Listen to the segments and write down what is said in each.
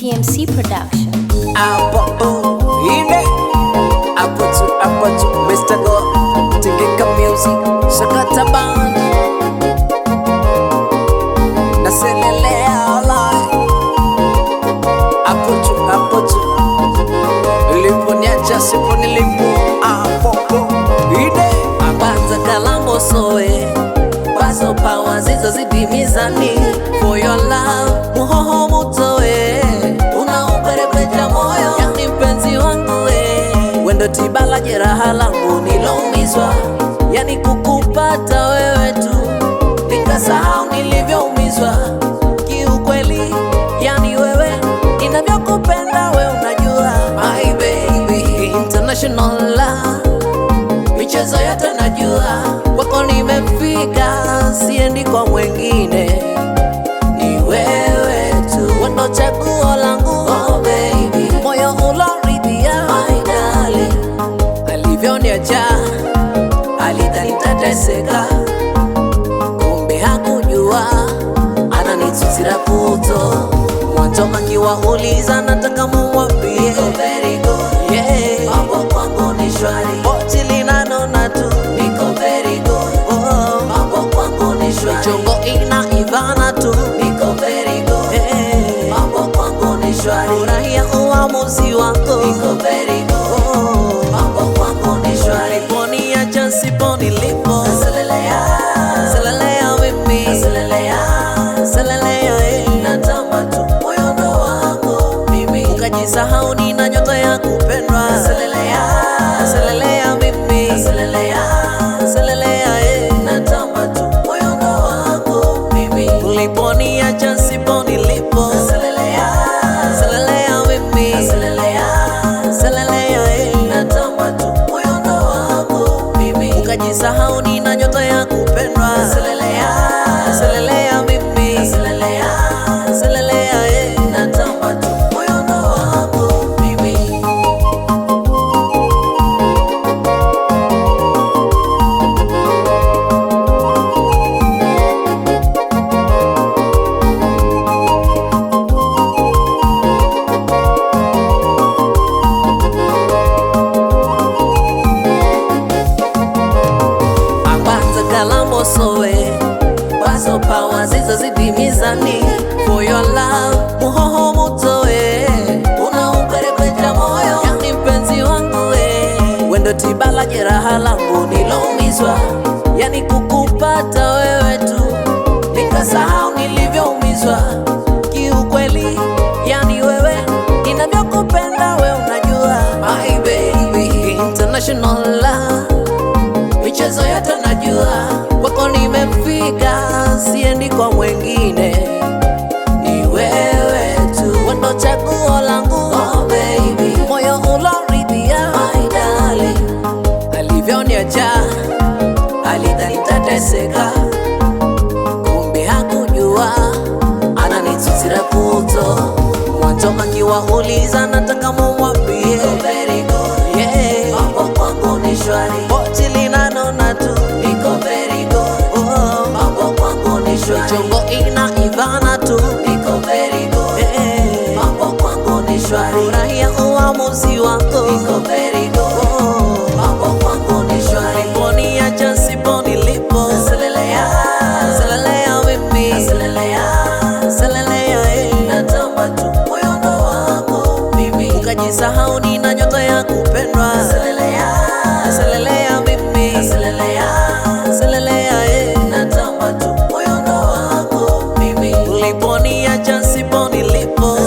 TMC Production. Apo Mr. Go Tingika Music Shakata Band Naselelea olai Apo Iliponiacha sipo nilipo Apo Ide Abanza kalambo soe Bazo pawa zizo zidimizani For your love Muhoho mutoe Unaumperepeja moyo Yani mpenzi wangu Wendo tibala jeraha langu niloumizwa Yani kukupata wewe tu Nikasahau nilivyoumizwa Kiukweli yani wewe Ninavyokupenda we unajua My baby International love Michezo yote najua Kwako nimefika Siendi kwa mwengine Ni wewe tu Wendo chaguo langu Oh baby Moyo uloridhia My darling Alivyoniacha Alidhani nitateseka Kumbe hakujua Ananitutira puto Mwanzo akiwauliza nataka muwambie Niko very good yeah. Mambo kwangu ni shwari Boti linanona tu Niko very good oh. Mambo kwangu ni shwari Chongo inaivana tu Niko very good yeah. Mambo kwangu ni shwari Furahia uamuzi wako Niko very good oh. Mambo kwangu ni shwari Poniacha sipo nilipo Selelea Selelea mimi Selelea Natama tu moyo ndo wako mimi Ukajisahau nina nyota ya kupendwa Selelea mimi Selelea Natama tu moyo ndo wako mimi Uliponiacha sipo nilipo Selelea mimi Selelea Natama tu moyo ndo wako mimi Ukajisahau nina nyota ya kupendwa Selelea mimi Selelea Natama tu moyo ndo wako mimi Abanza kalambo soe Bazo pawa zizo zidimizani For your love Muhoho mutoe Unaumperepeja moyo Yani mpenzi wangu Wendo tibala jeraha langu niloumizwa Yani kukupata wewe tu Nikasahau nilivyoumizwa Kiukweli yani wewe Ninavyokupenda we unajua My baby International love Michezo yote najua Kwako nimefika Siendi kwa mwengine Ni wewe tu Wendo chaguo langu Oh baby Moyo uloridhia My darling Alivyoniacha Alidhani nitateseka Kumbe hakujua Ananitutira puto Mwanzo akiwauliza nataka muwambie Niko very good yeah. Mambo kwangu ni shwari Boti linanona tu Niko very good oh. Mambo kwangu ni shwari Chongo inaivana tu Niko very good yeah. Mambo kwangu ni shwari Furahia uamuzi wako Niko very good oh. Mambo kwangu ni shwari Poniacha sipo nilipo Selelea mimi Selelea Natama tu moyo ndo wako mimi Ukajisahau nina nyota ya kupendwa Selelea mimi Selelea Natama tu moyo ndo wako mimi Uliponiacha sipo nilipo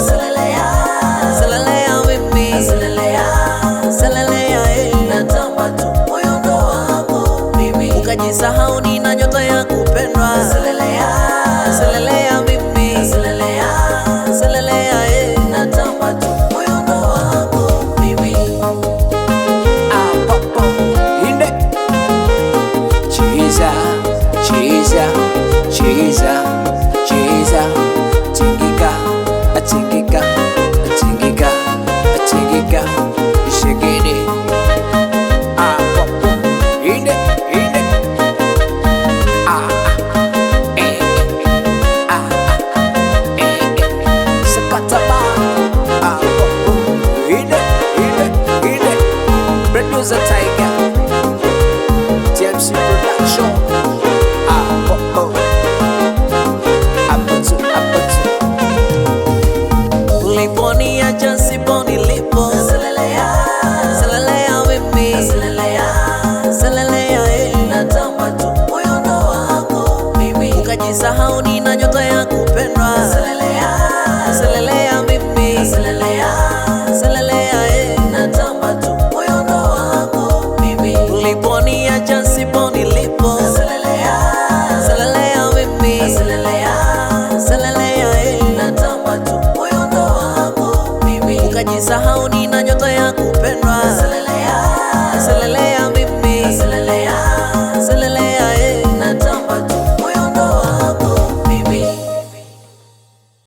Selelea mimi Selelea Natama tu moyo ndo wako mimi Ukajisahau nina nyota ya kupendwa Selelea mimi Selelea Natama tu moyo ndo wako mimi usisahau